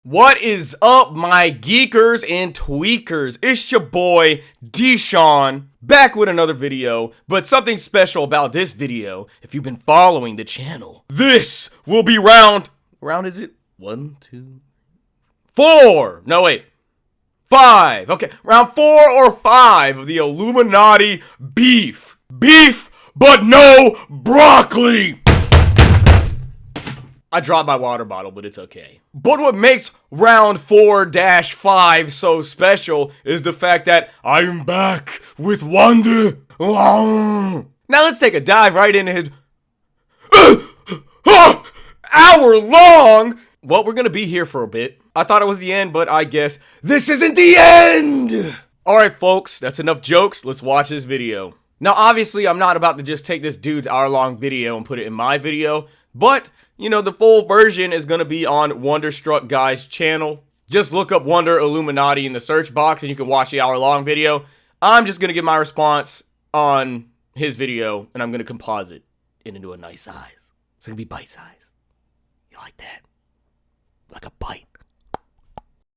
What is up, my geekers and tweakers? It's your boy, Deshaun, back with another video, but something special about this video, if you've been following the channel. This will be round is it? 1, 2, 4. No, wait. 5. Okay, round 4 or 5 of the Illuminaughtii beef. Beef, but no broccoli. I dropped my water bottle, but it's okay. But what makes round 4-5 so special is the fact that I'm back with Wonder. Now let's take a dive right into his hour long. Well, we're gonna be here for a bit. I thought it was the end, but I guess this isn't the end. Alright folks, that's enough jokes. Let's watch this video. Now obviously I'm not about to just take this dude's hour-long video and put it in my video, but you know, the full version is going to be on Wonderstruck Guy's channel. Just look up Wonder Illuminaughtii in the search box and you can watch the hour-long video. I'm just going to give my response on his video and I'm going to composite it into a nice size. It's going to be bite-sized. You like that? Like a bite.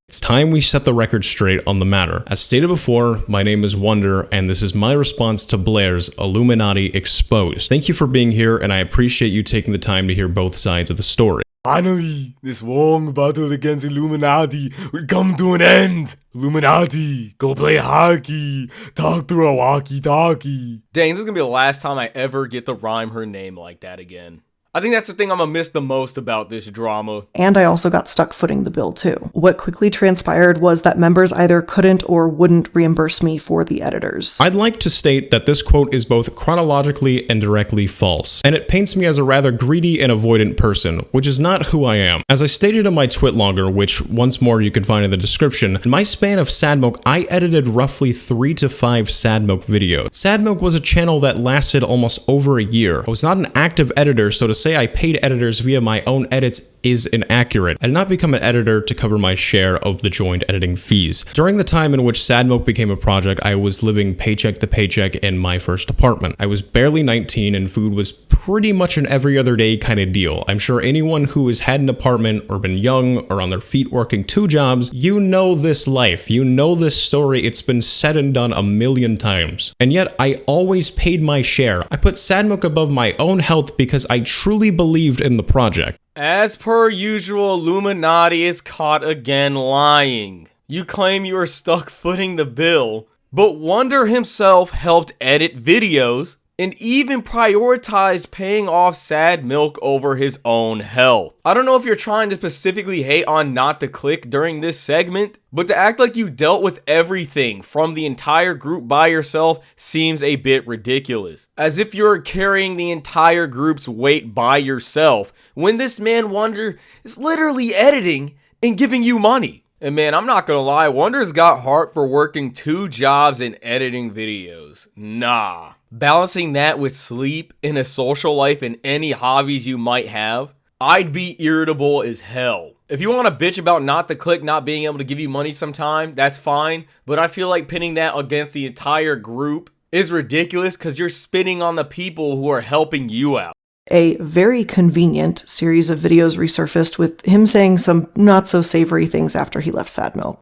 It's time we set the record straight on the matter. As stated before, my name is Wonder, and this is my response to Blair's Illuminaughtii Exposed. Thank you for being here, and I appreciate you taking the time to hear both sides of the story. Finally, this long battle against Illuminaughtii will come to an end. Illuminaughtii, go play hockey. Talk through a walkie-talkie. Dang, this is gonna be the last time I ever get to rhyme her name like that again. I think that's the thing I'm gonna miss the most about this drama. And I also got stuck footing the bill too. What quickly transpired was that members either couldn't or wouldn't reimburse me for the editors. I'd like to state that this quote is both chronologically and directly false, and it paints me as a rather greedy and avoidant person, which is not who I am. As I stated in my Twitlogger, which once more you can find in the description, in my span of Sadmilk, I edited roughly 3 to 5 Sadmilk videos. Sadmilk was a channel that lasted almost over a year. I was not an active editor, so to say I paid editors via my own edits is inaccurate. I did not become an editor to cover my share of the joint editing fees. During the time in which Sadmilk became a project, I was living paycheck to paycheck in my first apartment. I was barely 19 and food was pretty much an every other day kind of deal. I'm sure anyone who has had an apartment or been young or on their feet working 2 jobs, you know this life, you know this story, it's been said and done a million times. And yet I always paid my share. I put Sadmilk above my own health because I truly believed in the project. As per usual, Illuminaughtii is caught again lying. You claim you are stuck footing the bill, but Wonder himself helped edit videos and even prioritized paying off Sadmilk over his own health. I don't know if you're trying to specifically hate on Not to Click during this segment, but to act like you dealt with everything from the entire group by yourself seems a bit ridiculous. As if you're carrying the entire group's weight by yourself, when this man Wonder is literally editing and giving you money. And man, I'm not gonna lie, Wonder's got heart for working 2 jobs and editing videos. Nah. Balancing that with sleep and a social life and any hobbies you might have, I'd be irritable as hell. If you want to bitch about Not to Click not being able to give you money sometime, that's fine. But I feel like pinning that against the entire group is ridiculous because you're spitting on the people who are helping you out. A very convenient series of videos resurfaced with him saying some not so savory things after he left Sadmilk.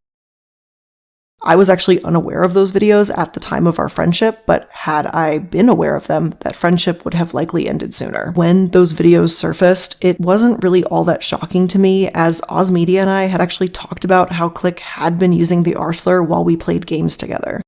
I was actually unaware of those videos at the time of our friendship, but had I been aware of them, that friendship would have likely ended sooner. When those videos surfaced, it wasn't really all that shocking to me, as Ozmedia and I had actually talked about how Click had been using the R-slur while we played games together.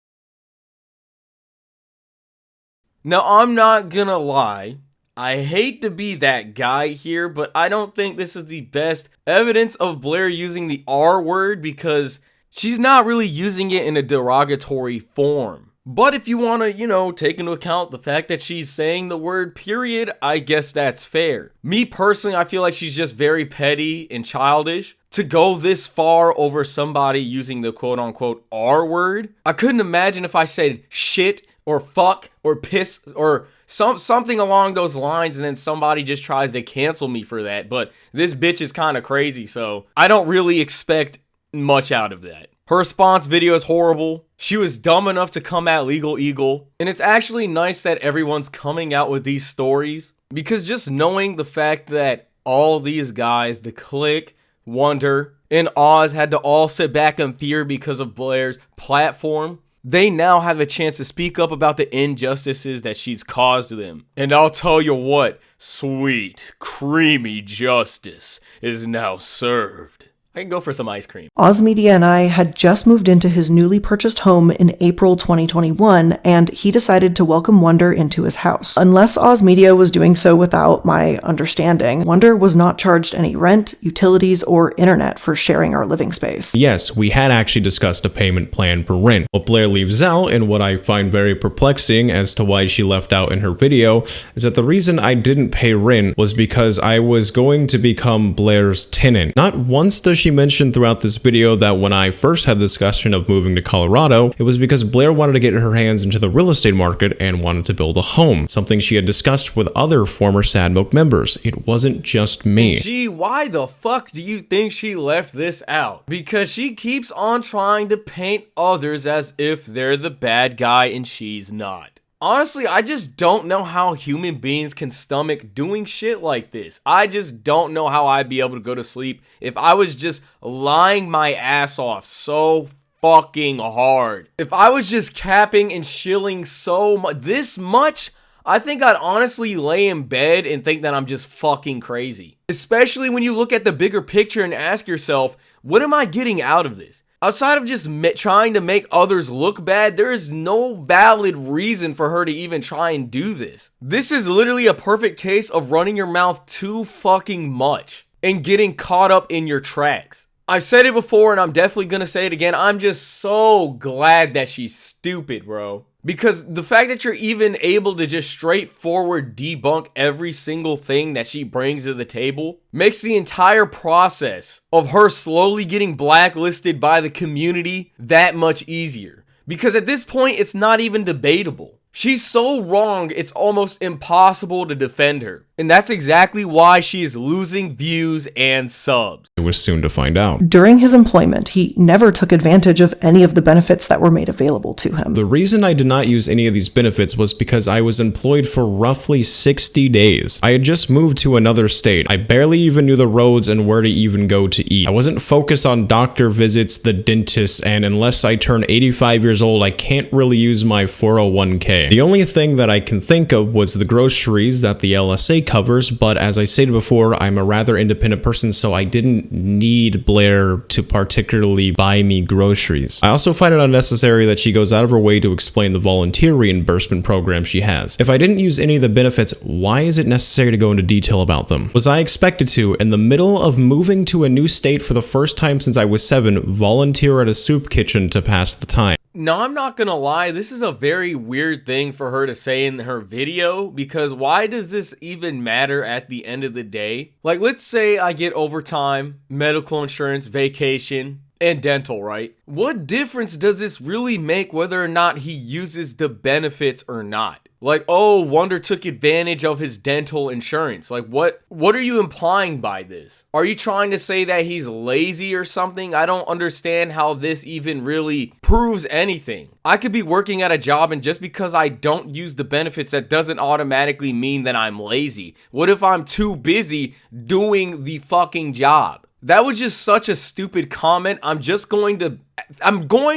Now, I'm not gonna lie, I hate to be that guy here, but I don't think this is the best evidence of Blair using the R word because she's not really using it in a derogatory form. But if you want to, you know, take into account the fact that she's saying the word period, I guess that's fair. Me personally, I feel like she's just very petty and childish to go this far over somebody using the quote-unquote R word. I couldn't imagine if I said shit or fuck or piss or something along those lines and then somebody just tries to cancel me for that. But this bitch is kind of crazy, so I don't really expect much out of that. Her response video is horrible. She was dumb enough to come at Legal Eagle. And it's actually nice that everyone's coming out with these stories, because just knowing the fact that all these guys, the Click, Wonder, and Oz had to all sit back in fear because of Blair's platform, they now have a chance to speak up about the injustices that she's caused them. And I'll tell you what, sweet, creamy justice is now served. I can go for some ice cream. Oz Media and I had just moved into his newly purchased home in April 2021, and he decided to welcome Wonder into his house. Unless Oz Media was doing so without my understanding, Wonder was not charged any rent, utilities, or internet for sharing our living space. Yes, we had actually discussed a payment plan for rent. What Blair leaves out, and what I find very perplexing as to why she left out in her video, is that the reason I didn't pay rent was because I was going to become Blair's tenant. Not once does she mentioned throughout this video that when I first had the discussion of moving to Colorado, it was because Blair wanted to get her hands into the real estate market and wanted to build a home, something she had discussed with other former Sad Milk members. It wasn't just me. Gee, why the fuck do you think she left this out? Because she keeps on trying to paint others as if they're the bad guy and she's not. Honestly, I just don't know how human beings can stomach doing shit like this. I just don't know how I'd be able to go to sleep if I was just lying my ass off so fucking hard. If I was just capping and shilling so much, this much, I think I'd honestly lay in bed and think that I'm just fucking crazy. Especially when you look at the bigger picture and ask yourself, what am I getting out of this? Outside of just trying to make others look bad, there is no valid reason for her to even try and do this. This is literally a perfect case of running your mouth too fucking much and getting caught up in your tracks. I've said it before and I'm definitely gonna say it again. I'm just so glad that she's stupid, bro. Because the fact that you're even able to just straightforward debunk every single thing that she brings to the table makes the entire process of her slowly getting blacklisted by the community that much easier. Because at this point, it's not even debatable. She's so wrong, it's almost impossible to defend her. And that's exactly why she is losing views and subs. It was soon to find out. During his employment, he never took advantage of any of the benefits that were made available to him. The reason I did not use any of these benefits was because I was employed for roughly 60 days. I had just moved to another state. I barely even knew the roads and where to even go to eat. I wasn't focused on doctor visits, the dentist, and unless I turn 85 years old, I can't really use my 401k. The only thing that I can think of was the groceries that the LSA covers, but as I stated before, I'm a rather independent person, so I didn't need Blair to particularly buy me groceries. I also find it unnecessary that she goes out of her way to explain the volunteer reimbursement program she has. If I didn't use any of the benefits, why is it necessary to go into detail about them? Was I expected to, in the middle of moving to a new state for the first time since I was 7, volunteer at a soup kitchen to pass the time? No, I'm not gonna lie, this is a very weird thing for her to say in her video, because why does this even matter at the end of the day? Like, let's say I get overtime, medical insurance, vacation, and dental, right? What difference does this really make whether or not he uses the benefits or not? Like, oh, Wonder took advantage of his dental insurance. Like, what are you implying by this? Are you trying to say that he's lazy or something? I don't understand how this even really proves anything. I could be working at a job and just because I don't use the benefits, that doesn't automatically mean that I'm lazy. What if I'm too busy doing the fucking job? That was just such a stupid comment. I'm going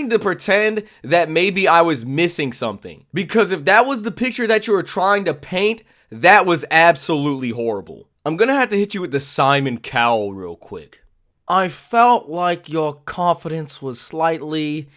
to pretend that maybe I was missing something. Because if that was the picture that you were trying to paint, that was absolutely horrible. I'm gonna have to hit you with the Simon Cowell real quick. I felt like your confidence was slightly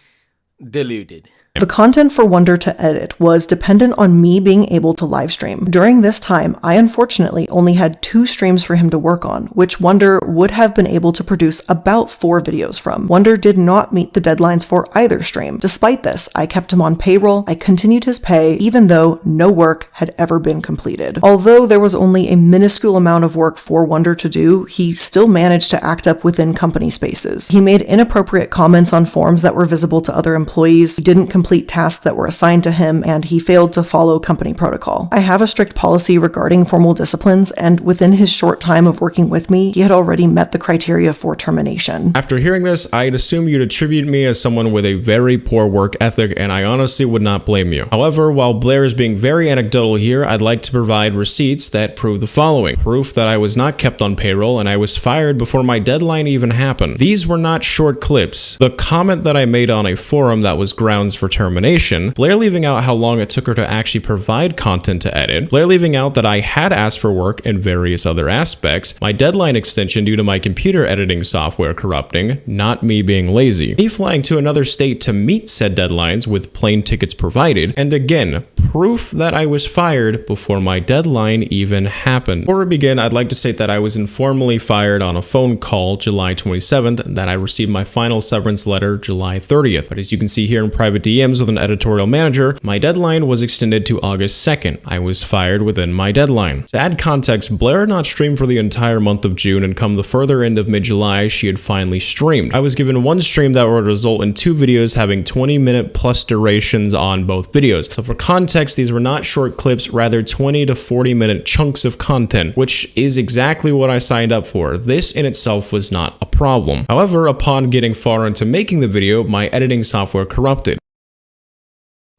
diluted. The content for Wonder to edit was dependent on me being able to live stream. During this time, I unfortunately only had 2 streams for him to work on, which Wonder would have been able to produce about 4 videos from. Wonder did not meet the deadlines for either stream. Despite this, I kept him on payroll, I continued his pay, even though no work had ever been completed. Although there was only a minuscule amount of work for Wonder to do, he still managed to act up within company spaces. He made inappropriate comments on forums that were visible to other employees, he didn't complete tasks that were assigned to him, and he failed to follow company protocol. I have a strict policy regarding formal disciplines, and within his short time of working with me, he had already met the criteria for termination. After hearing this, I'd assume you'd attribute me as someone with a very poor work ethic, and I honestly would not blame you. However, while Blair is being very anecdotal here, I'd like to provide receipts that prove the following. Proof that I was not kept on payroll and I was fired before my deadline even happened. These were not short clips. The comment that I made on a forum that was grounds for termination, Blair leaving out how long it took her to actually provide content to edit, Blair leaving out that I had asked for work and various other aspects, my deadline extension due to my computer editing software corrupting, not me being lazy, me flying to another state to meet said deadlines with plane tickets provided, and again, proof that I was fired before my deadline even happened. Before we begin, I'd like to state that I was informally fired on a phone call July 27th, and that I received my final severance letter July 30th. But as you can see here in private DMs with an editorial manager, my deadline was extended to August 2nd. I was fired within my deadline. To add context, Blair had not streamed for the entire month of June, and come the further end of mid-July, she had finally streamed. I was given one stream that would result in 2 videos having 20-minute plus durations on both videos. So for context, these were not short clips, rather 20 to 40-minute chunks of content, which is exactly what I signed up for. This in itself was not a problem. However, upon getting far into making the video, my editing software corrupted.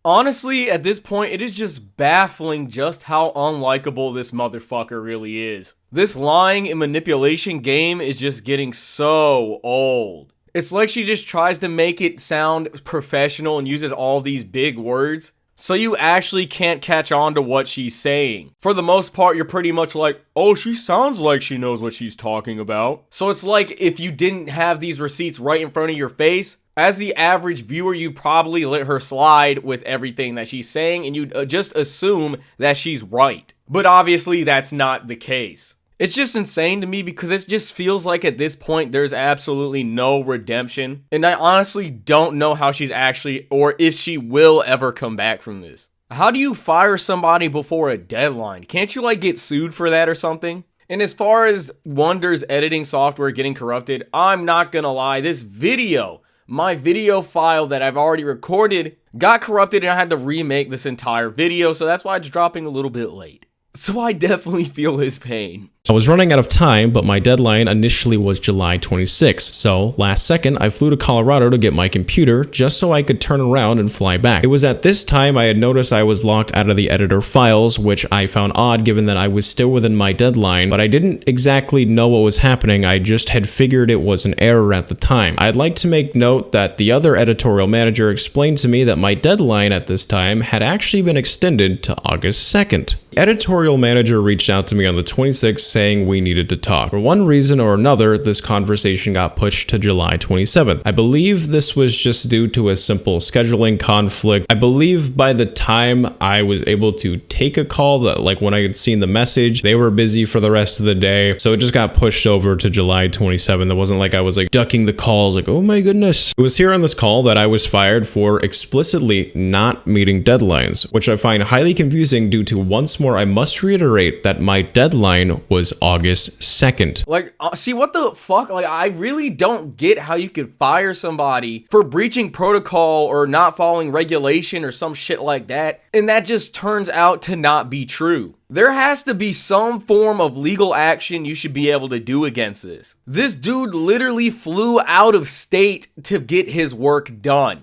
Honestly, at this point, it is just baffling just how unlikable this motherfucker really is. This lying and manipulation game is just getting so old. It's like she just tries to make it sound professional and uses all these big words, so you actually can't catch on to what she's saying. For the most part, you're pretty much like, oh, she sounds like she knows what she's talking about. So it's like if you didn't have these receipts right in front of your face, as the average viewer, you probably let her slide with everything that she's saying, and you'd just assume that she's right. But obviously, that's not the case. It's just insane to me because it just feels like at this point there's absolutely no redemption. And I honestly don't know how she's actually, or if she will ever come back from this. How do you fire somebody before a deadline? Can't you like get sued for that or something? And as far as Wonder's editing software getting corrupted, I'm not gonna lie, this video, my video file that I've already recorded got corrupted and I had to remake this entire video, so that's why it's dropping a little bit late. So I definitely feel his pain. I was running out of time, but my deadline initially was July 26th, so last second I flew to Colorado to get my computer just so I could turn around and fly back. It was at this time I had noticed I was locked out of the editor files, which I found odd given that I was still within my deadline, but I didn't exactly know what was happening. I just had figured it was an error at the time. I'd like to make note that the other editorial manager explained to me that my deadline at this time had actually been extended to August 2nd. The editorial manager reached out to me on the 26th saying we needed to talk. For one reason or another, this conversation got pushed to July 27th. I believe this was just due to a simple scheduling conflict. I believe by the time I was able to take a call, that like when I had seen the message, they were busy for the rest of the day. So it just got pushed over to July 27th. It wasn't like I was like ducking the calls like, oh my goodness. It was here on this call that I was fired for explicitly not meeting deadlines, which I find highly confusing due to once more I must reiterate that my deadline was August 2nd. Like, see, what the fuck? Like, I really don't get how you could fire somebody for breaching protocol or not following regulation or some shit like that, and that just turns out to not be true. There has to be some form of legal action you should be able to do against this. This dude literally flew out of state to get his work done.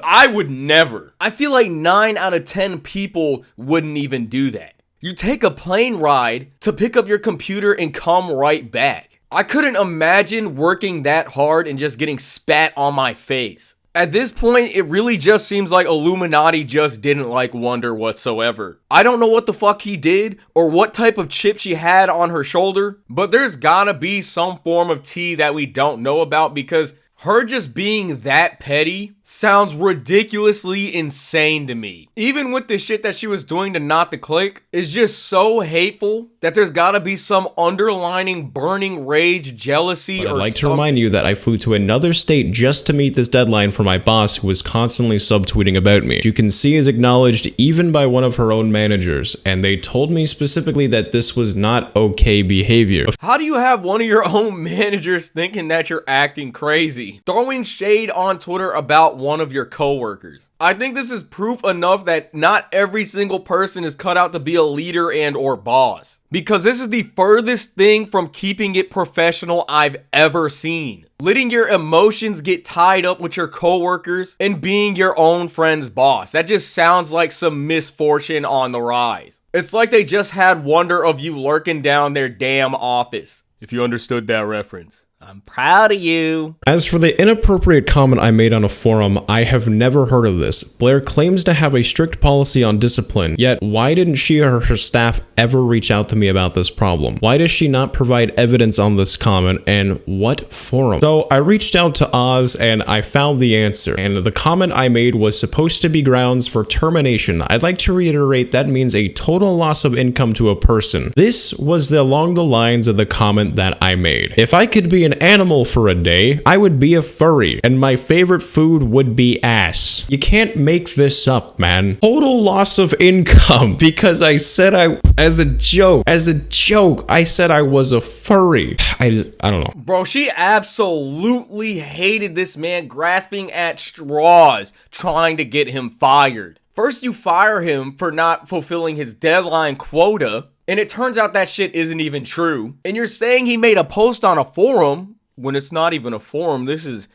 I would never. I feel like 9 out of 10 people wouldn't even do that. You take a plane ride to pick up your computer and come right back. I couldn't imagine working that hard and just getting spat on my face. At this point, it really just seems like Iilluminaughtii just didn't like Wonder whatsoever. I don't know what the fuck he did or what type of chip she had on her shoulder, but there's gotta be some form of tea that we don't know about because her just being that petty sounds ridiculously insane to me. Even with the shit that she was doing to Not the Click is just so hateful that there's gotta be some underlining burning rage, jealousy, But or I'd like something. to remind you that I flew to another state just to meet this deadline for my boss who was constantly subtweeting about me. You can see is acknowledged even by one of her own managers, and they told me specifically that this was not okay behavior. How do you have one of your own managers thinking that you're acting crazy? Secondly, throwing shade on Twitter about one of your coworkers. I think this is proof enough that not every single person is cut out to be a leader and or boss. Because this is the furthest thing from keeping it professional I've ever seen. Letting your emotions get tied up with your coworkers and being your own friend's boss. That just sounds like some misfortune on the rise. It's like they just had wonder of you lurking down their damn office. If you understood that reference. I'm proud of you. As for the inappropriate comment I made on a forum, I have never heard of this. Blair claims to have a strict policy on discipline, yet why didn't she or her staff ever reach out to me about this problem? Why does she not provide evidence on this comment, and what forum? So I reached out to Oz and I found the answer, and the comment I made was supposed to be grounds for termination. I'd like to reiterate that means a total loss of income to a person. This was along the lines of the comment that I made. If I could be an animal for a day, I would be a furry, and my favorite food would be ass. You can't make this up, man. Total loss of income because I said as a joke, I said I was a furry. I don't know. Bro, she absolutely hated this man grasping at straws, trying to get him fired. First, you fire him for not fulfilling his deadline quota, and it turns out that shit isn't even true. And you're saying he made a post on a forum when it's not even a forum. This is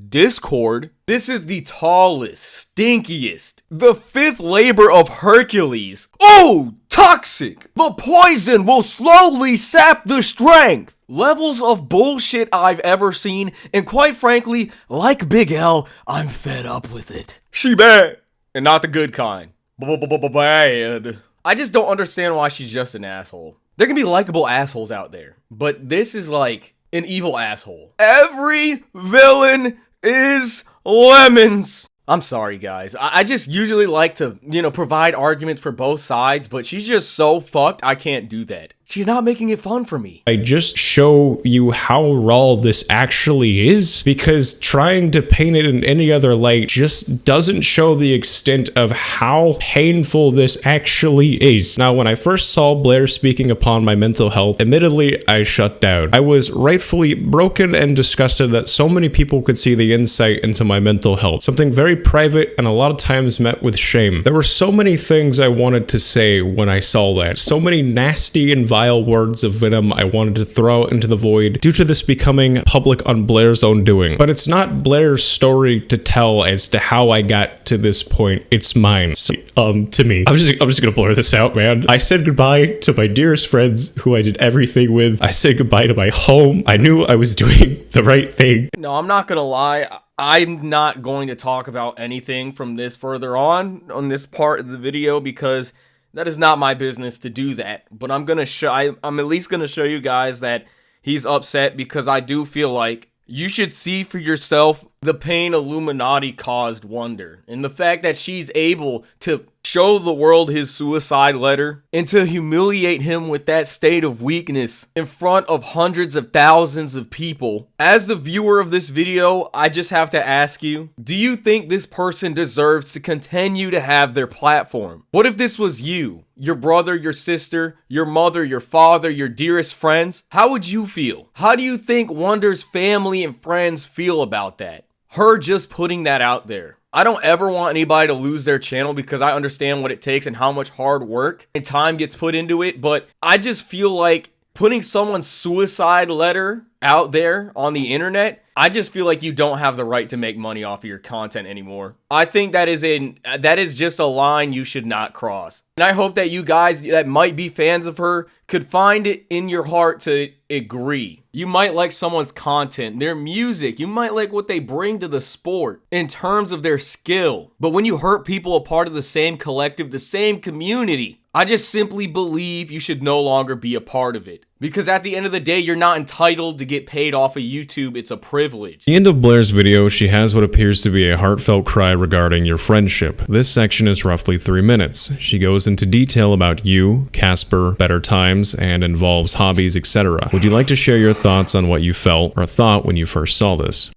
Discord. This is the tallest, stinkiest, the fifth labor of Hercules. Oh, toxic. The poison will slowly sap the strength. Levels of bullshit I've ever seen, and quite frankly, like Big L, I'm fed up with it. She bad. And not the good kind. Bad. I just don't understand why she's just an asshole. There can be likable assholes out there, but this is like an evil asshole. Every villain is lemons. I'm sorry, guys. I just usually like to, provide arguments for both sides, but she's just so fucked, I can't do that. She's not making it fun for me. I just show you how raw this actually is, because trying to paint it in any other light just doesn't show the extent of how painful this actually is. Now, when I first saw Blair speaking upon my mental health, admittedly, I shut down. I was rightfully broken and disgusted that so many people could see the insight into my mental health, something very private and a lot of times met with shame. There were so many things I wanted to say when I saw that, so many nasty and vile words of venom I wanted to throw into the void due to this becoming public on Blair's own doing. But it's not Blair's story to tell as to how I got to this point. It's mine. So, to me. I'm just gonna blur this out, man. I said goodbye to my dearest friends who I did everything with. I said goodbye to my home. I knew I was doing the right thing. No, I'm not gonna lie. I'm not going to talk about anything from this further on this part of the video because that is not my business to do that. But I'm at least gonna show you guys that he's upset because I do feel like you should see for yourself the pain Iilluminaughtii caused Wonder. And the fact that she's able to show the world his suicide letter and to humiliate him with that state of weakness in front of hundreds of thousands of people. As the viewer of this video, I just have to ask you, do you think this person deserves to continue to have their platform? What if this was you, your brother, your sister, your mother, your father, your dearest friends? How would you feel? How do you think Wonder's family and friends feel about that? Her just putting that out there. I don't ever want anybody to lose their channel because I understand what it takes and how much hard work and time gets put into it, but I just feel like putting someone's suicide letter out there on the internet, I just feel like you don't have the right to make money off of your content anymore. I think that is just a line you should not cross. And I hope that you guys that might be fans of her could find it in your heart to agree. You might like someone's content, their music, you might like what they bring to the sport in terms of their skill. But when you hurt people a part of the same collective, the same community, I just simply believe you should no longer be a part of it. Because at the end of the day, you're not entitled to get paid off of YouTube. It's a privilege. At the end of Blair's video, she has what appears to be a heartfelt cry regarding your friendship. This section is roughly 3 minutes. She goes into detail about you, Casper, better times, and involves hobbies, etc. Would you like to share your thoughts on what you felt or thought when you first saw this?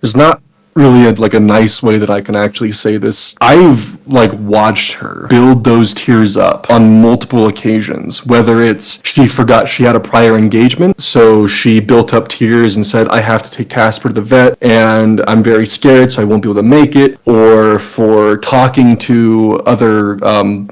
There's not really a nice way that I can actually say this. I've like watched her build those tears up on multiple occasions, whether it's she forgot she had a prior engagement, so she built up tears and said, I have to take Casper to the vet and I'm very scared so I won't be able to make it, or for talking to other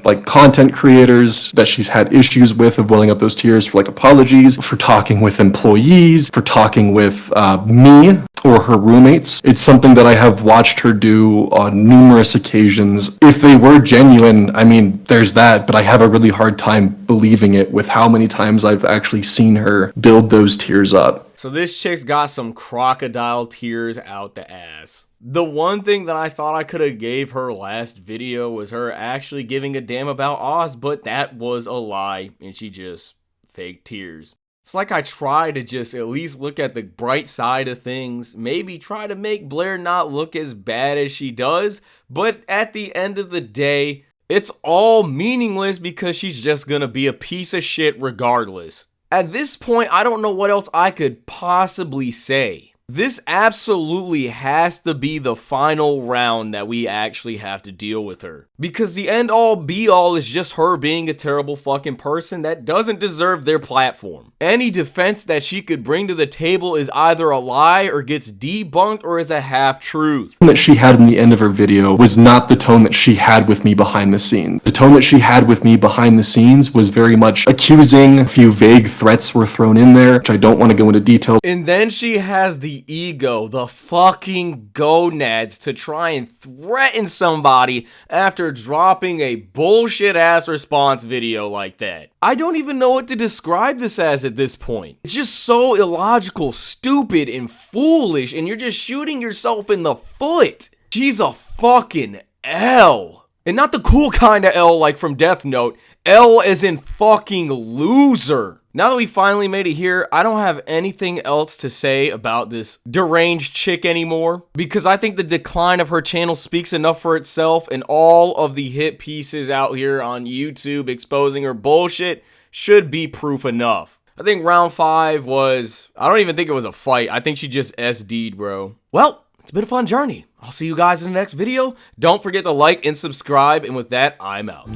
like content creators that she's had issues with of welling up those tears for like apologies, for talking with employees, for talking with me or her roommates. It's something that I have watched her do on numerous occasions. If they were genuine, I mean, there's that, but I have a really hard time believing it with how many times I've actually seen her build those tears up. So this chick's got some crocodile tears out the ass. The one thing that I thought I could have gave her last video was her actually giving a damn about Oz, but that was a lie, and she just faked tears. It's like I try to just at least look at the bright side of things, maybe try to make Blair not look as bad as she does, but at the end of the day, it's all meaningless because she's just gonna be a piece of shit regardless. At this point, I don't know what else I could possibly say. This absolutely has to be the final round that we actually have to deal with her. Because the end all be all is just her being a terrible fucking person that doesn't deserve their platform. Any defense that she could bring to the table is either a lie or gets debunked or is a half truth. That she had in the end of her video was not the tone that she had with me behind the scenes. The tone that she had with me behind the scenes was very much accusing. A few vague threats were thrown in there, which I don't want to go into details. And then she has the ego, the fucking gonads to try and threaten somebody after dropping a bullshit ass response video like that. I don't even know what to describe this as at this point. It's just so illogical, stupid, and foolish, and you're just shooting yourself in the foot. She's a fucking L. And not the cool kind of L like from Death Note. L as in fucking loser. Now that we finally made it here, I don't have anything else to say about this deranged chick anymore, because I think the decline of her channel speaks enough for itself, and all of the hit pieces out here on YouTube exposing her bullshit should be proof enough. I think round 5 was, I don't even think it was a fight. I think she just SD'd, bro. Well, it's been a fun journey. I'll see you guys in the next video. Don't forget to like and subscribe, and with that, I'm out.